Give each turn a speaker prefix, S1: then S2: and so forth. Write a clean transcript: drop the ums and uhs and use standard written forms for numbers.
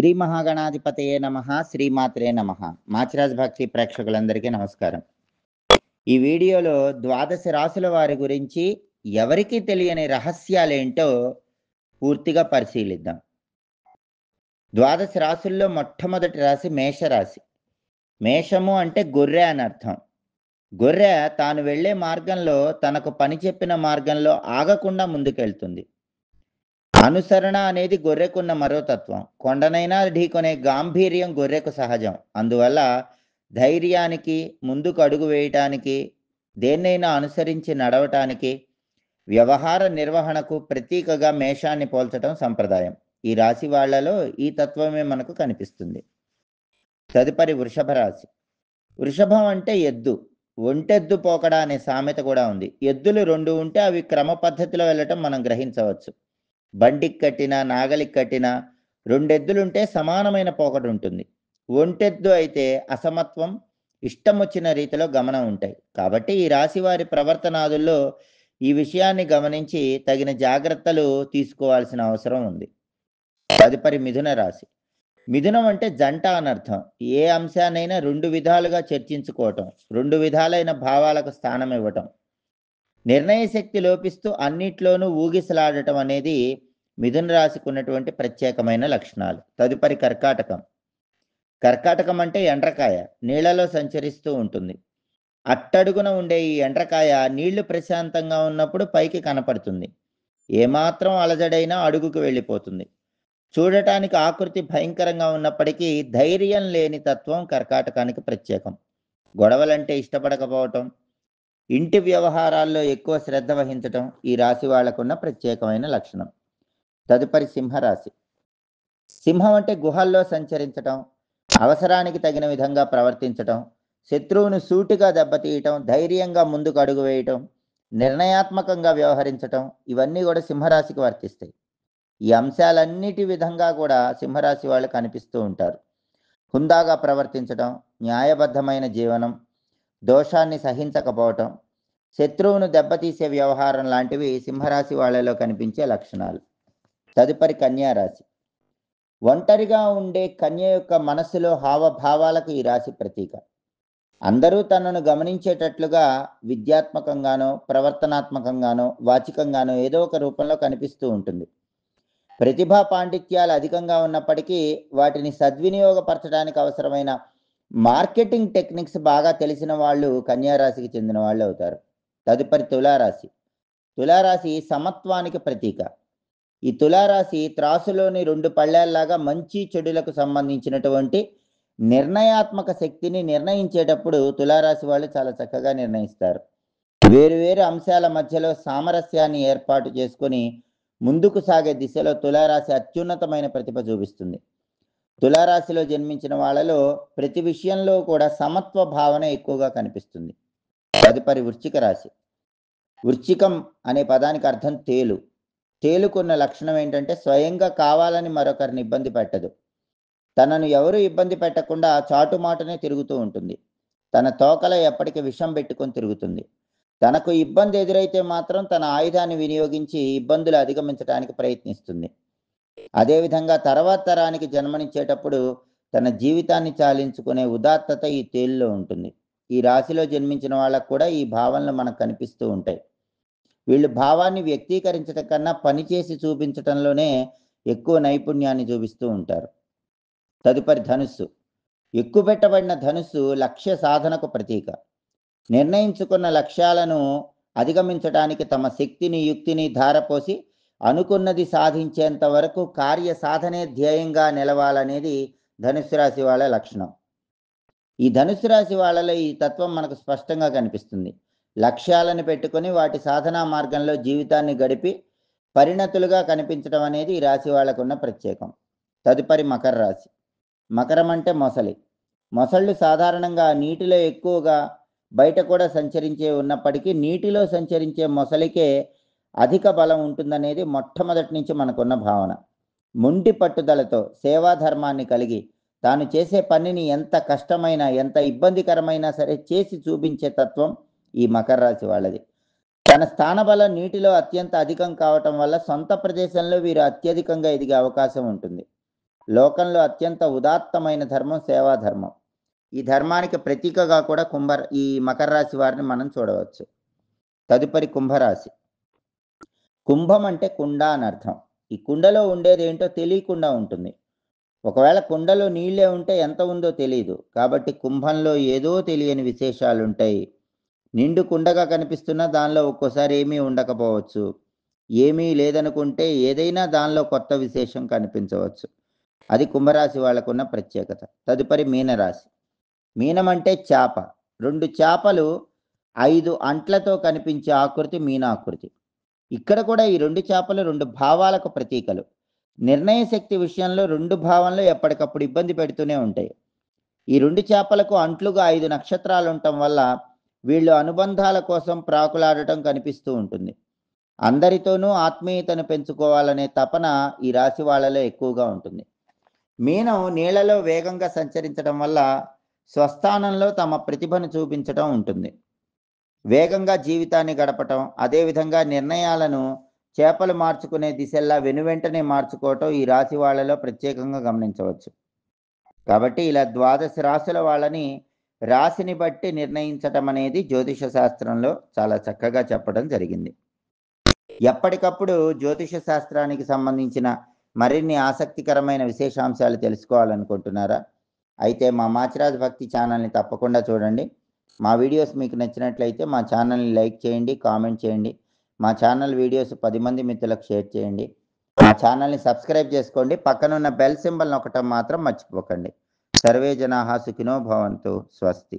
S1: శ్రీ మహాగణాధిపతయే నమః, శ్రీమాత్రే నమః. మాచిరాజ్ భక్తి ప్రేక్షకులందరికీ నమస్కారం. ఈ వీడియోలో ద్వాదశ రాశుల వారి గురించి ఎవరికీ తెలియని రహస్యాలేంటో పూర్తిగా పరిశీలిద్దాం. ద్వాదశ రాశుల్లో మొట్టమొదటి రాశి మేషరాశి. మేషము అంటే గొర్రె అని అర్థం. గొర్రె తాను వెళ్ళే మార్గంలో తనకు పని చెప్పిన మార్గంలో ఆగకుండా ముందుకెళ్తుంది. అనుసరణ అనేది గొర్రెకున్న మరో తత్వం. కొండనైనా ఢీకొనే గాంభీర్యం గొర్రెకు సహజం. అందువల్ల ధైర్యానికి, ముందుకు అడుగు వేయటానికి, దేన్నైనా అనుసరించి నడవటానికి, వ్యవహార నిర్వహణకు ప్రతీకగా మేషాన్ని పోల్చటం సంప్రదాయం. ఈ రాశి వాళ్లలో ఈ తత్వమే మనకు కనిపిస్తుంది. తదుపరి వృషభ రాశి. వృషభం అంటే ఎద్దు. ఒంటెద్దు పోకడా అనే సామెత కూడా ఉంది. ఎద్దులు 2 ఉంటే అవి క్రమ పద్ధతిలో వెళ్ళటం మనం గ్రహించవచ్చు. బండికి కట్టినా, నాగలికి కట్టినా 2 ఎద్దులుంటే సమానమైన పోకడ ఉంటుంది. ఒంటెద్దు అయితే అసమత్వం, ఇష్టం వచ్చిన రీతిలో గమనం ఉంటాయి. కాబట్టి ఈ రాశి వారి ప్రవర్తనాదుల్లో ఈ విషయాన్ని గమనించి తగిన జాగ్రత్తలు తీసుకోవాల్సిన అవసరం ఉంది. తదుపరి మిథున రాశి. మిథునం అంటే జంట అనర్థం. ఏ అంశానైనా 2 విధాలుగా చర్చించుకోవటం, 2 విధాలైన భావాలకు స్థానం ఇవ్వటం, నిర్ణయ శక్తి లోపిస్తూ అన్నిట్లోనూ ఊగిసలాడటం అనేది మిథున రాశికి ఉన్నటువంటి ప్రత్యేకమైన లక్షణాలు. తదుపరి కర్కాటకం. కర్కాటకం అంటే ఎండ్రకాయ. నీళ్లలో సంచరిస్తూ ఉంటుంది. అట్టడుగున ఉండే ఈ ఎండ్రకాయ నీళ్లు ప్రశాంతంగా ఉన్నప్పుడు పైకి కనపడుతుంది. ఏమాత్రం అలజడైనా అడుగుకు వెళ్ళిపోతుంది. చూడటానికి ఆకృతి భయంకరంగా ఉన్నప్పటికీ ధైర్యం లేని తత్వం కర్కాటకానికి ప్రత్యేకం. గొడవలంటే ఇష్టపడకపోవటం, ఇంటి వ్యవహారాల్లో ఎక్కువ శ్రద్ధ వహించటం ఈ రాశి వాళ్లకున్న ప్రత్యేకమైన లక్షణం. తదుపరి సింహరాశి. సింహం అంటే గుహల్లో సంచరించటం, అవసరానికి తగిన విధంగా ప్రవర్తించటం, శత్రువును సూటిగా దెబ్బతీయటం, ధైర్యంగా ముందుకు అడుగు వేయటం, నిర్ణయాత్మకంగా వ్యవహరించటం ఇవన్నీ కూడా సింహరాశికి వర్తిస్తాయి. ఈ అంశాలన్నిటి విధంగా కూడా సింహరాశి వాళ్ళు కనిపిస్తూ ఉంటారు. హుందాగా ప్రవర్తించటం, న్యాయబద్ధమైన జీవనం, దోషాన్ని సహించకపోవటం, శత్రువును దెబ్బతీసే వ్యవహారం లాంటివి సింహరాశి వాళ్ళలో కనిపించే లక్షణాలు. తదుపరి కన్యారాశి. ఒంటరిగా ఉండే కన్య యొక్క మనస్సులో హావభావాలకు ఈ రాశి ప్రతీక. అందరూ తనను గమనించేటట్లుగా విద్యాత్మకంగానో, ప్రవర్తనాత్మకంగానో, వాచికంగానో ఏదో ఒక రూపంలో కనిపిస్తూ ఉంటుంది. ప్రతిభా పాండిత్యాలు అధికంగా ఉన్నప్పటికీ వాటిని సద్వినియోగపరచడానికి అవసరమైన మార్కెటింగ్ టెక్నిక్స్ బాగా తెలిసిన వాళ్ళు కన్యారాశికి చెందిన వాళ్ళు అవుతారు. తదుపరి తులారాశి. తులారాశి సమత్వానికి ప్రతీక. ఈ తులారాశి త్రాసులోని 2 పళ్ళేల్లాగా మంచి చెడులకు సంబంధించినటువంటి నిర్ణయాత్మక శక్తిని నిర్ణయించేటప్పుడు తులారాశి వాళ్ళు చాలా చక్కగా నిర్ణయిస్తారు. వేరువేరు అంశాల మధ్యలో సామరస్యాన్ని ఏర్పాటు చేసుకొని ముందుకు సాగే దిశలో తులారాశి అత్యున్నతమైన ప్రతిభ చూపిస్తుంది. తులారాశిలో జన్మించిన వాళ్ళలో ప్రతి విషయంలో కూడా సమత్వ భావన ఎక్కువగా కనిపిస్తుంది. తదుపరి వృశ్చిక రాశి. వృశ్చికం అనే పదానికి అర్థం తేలు. తేలుకున్న లక్షణం ఏంటంటే స్వయంగా కావాలని మరొకరిని ఇబ్బంది పెట్టదు. తనను ఎవరు ఇబ్బంది పెట్టకుండా చాటుమాటునే తిరుగుతూ ఉంటుంది. తన తోకలో ఎప్పటికీ విషం పెట్టుకొని తిరుగుతుంది. తనకు ఇబ్బంది ఎదురైతే మాత్రం తన ఆయుధాన్ని వినియోగించి ఇబ్బందులు అధిగమించడానికి ప్రయత్నిస్తుంది. అదేవిధంగా తర్వాత తరానికి జన్మనిచ్చేటప్పుడు తన జీవితాన్ని చాలించుకునే ఉదాత్తత ఈ తేలులో ఉంటుంది. ఈ రాశిలో జన్మించిన వాళ్ళకు కూడా ఈ భావనలు మనకు కనిపిస్తూ ఉంటాయి. వీళ్ళు భావాన్ని వ్యక్తీకరించడం కన్నా పనిచేసి చూపించటంలోనే ఎక్కువ నైపుణ్యాన్ని చూపిస్తూ ఉంటారు. తదుపరి ధనుస్సు. ఎక్కుపెట్టబడిన ధనుస్సు లక్ష్య సాధనకు ప్రతీక. నిర్ణయించుకున్న లక్ష్యాలను అధిగమించడానికి తమ శక్తిని, యుక్తిని ధారపోసి అనుకున్నది సాధించేంత వరకు కార్య సాధనే ధ్యేయంగా నిలవాలనేది ధనుస్సు రాశి వాళ్ళ లక్షణం. ఈ ధనుస్సు రాశి వాళ్ళలో ఈ తత్వం మనకు స్పష్టంగా కనిపిస్తుంది. లక్ష్యాలను పెట్టుకొని వాటి సాధనా మార్గంలో జీవితాన్ని గడిపి పరిణతులుగా కనిపించడం అనేది ఈ రాశి వాళ్ళకున్న ప్రత్యేకం. తదుపరి మకర రాశి. మకరం అంటే మొసలి. మొసళ్ళు సాధారణంగా నీటిలో ఎక్కువగా, బయట కూడా సంచరించే ఉన్నప్పటికీ నీటిలో సంచరించే మొసలికే అధిక బలం ఉంటుందనేది మొట్టమొదటి నుంచి మనకున్న భావన. మొండి పట్టుదలతో సేవాధర్మాన్ని కలిగి తాను చేసే పనిని ఎంత కష్టమైనా, ఎంత ఇబ్బందికరమైనా సరే చేసి చూపించే తత్వం ఈ మకర రాశి వాళ్ళది. తన స్థానబలం నీటిలో అత్యంత అధికం కావటం వల్ల సొంత ప్రదేశంలో వీరు అత్యధికంగా ఎదిగే అవకాశం ఉంటుంది. లోకంలో అత్యంత ఉదాత్తమైన ధర్మం సేవా ధర్మం. ఈ ధర్మానికి ప్రతీకగా కూడా ఈ మకర రాశి వారిని మనం చూడవచ్చు. తదుపరి కుంభరాశి. కుంభం అంటే కుండ అని అర్థం. ఈ కుండలో ఉండేది ఏంటో తెలియకుండా ఉంటుంది. ఒకవేళ కుండలో నీళ్ళే ఉంటే ఎంత ఉందో తెలియదు. కాబట్టి కుంభంలో ఏదో తెలియని విశేషాలుంటాయి. నిండు కుండగా కనిపిస్తున్నా దానిలో ఒక్కోసారి ఏమీ ఉండకపోవచ్చు. ఏమీ లేదనుకుంటే ఏదైనా దానిలో కొత్త విశేషం కనిపించవచ్చు. అది కుంభరాశి వాళ్ళకున్న ప్రత్యేకత. తదుపరి మీనరాశి. మీనం అంటే చేప. 2 చేపలు 5 అంట్లతో కనిపించే ఆకృతి మీనాకృతి. ఇక్కడ కూడా ఈ 2 చేపలు 2 భావాలకు ప్రతీకలు. నిర్ణయ శక్తి విషయంలో 2 భావంలో ఎప్పటికప్పుడు ఇబ్బంది పెడుతూనే ఉంటాయి. ఈ 2 చేపలకు అంట్లుగా 5 నక్షత్రాలు ఉండటం వల్ల వీళ్ళు అనుబంధాల కోసం ప్రాకులాడటం కనిపిస్తూ ఉంటుంది. అందరితోనూ ఆత్మీయతను పెంచుకోవాలనే తపన ఈ రాశి వాళ్ళలో ఎక్కువగా ఉంటుంది. మీనం నీళ్లలో వేగంగా సంచరించడం వల్ల స్వస్థానంలో తమ ప్రతిభను చూపించడం ఉంటుంది. వేగంగా జీవితాన్ని గడపటం, అదేవిధంగా నిర్ణయాలను చేపలు మార్చుకునే దిశల్లా వెనువెంటనే మార్చుకోవటం ఈ రాశి వాళ్ళలో ప్రత్యేకంగా గమనించవచ్చు. కాబట్టి ఇలా 12 రాశుల వాళ్ళని రాశిని బట్టి నిర్ణయించటం అనేది జ్యోతిష శాస్త్రంలో చాలా చక్కగా చెప్పడం జరిగింది. ఎప్పటికప్పుడు జ్యోతిష శాస్త్రానికి సంబంధించిన మరిన్ని ఆసక్తికరమైన విశేషాంశాలు తెలుసుకోవాలనుకుంటున్నారా? అయితే మా మాచిరాజ్ భక్తి ఛానల్ని తప్పకుండా చూడండి. మా వీడియోస్ మీకు నచ్చినట్లయితే మా ఛానల్ని లైక్ చేయండి, కామెంట్ చేయండి. మా ఛానల్ వీడియోస్ 10 మంది మిత్రులకు షేర్ చేయండి. మా ఛానల్ని సబ్స్క్రైబ్ చేసుకోండి. పక్కనున్న బెల్ సింబల్ నొక్కటం మాత్రం మర్చిపోకండి. సర్వే జనాః సుఖినో భవంతు. స్వస్తి.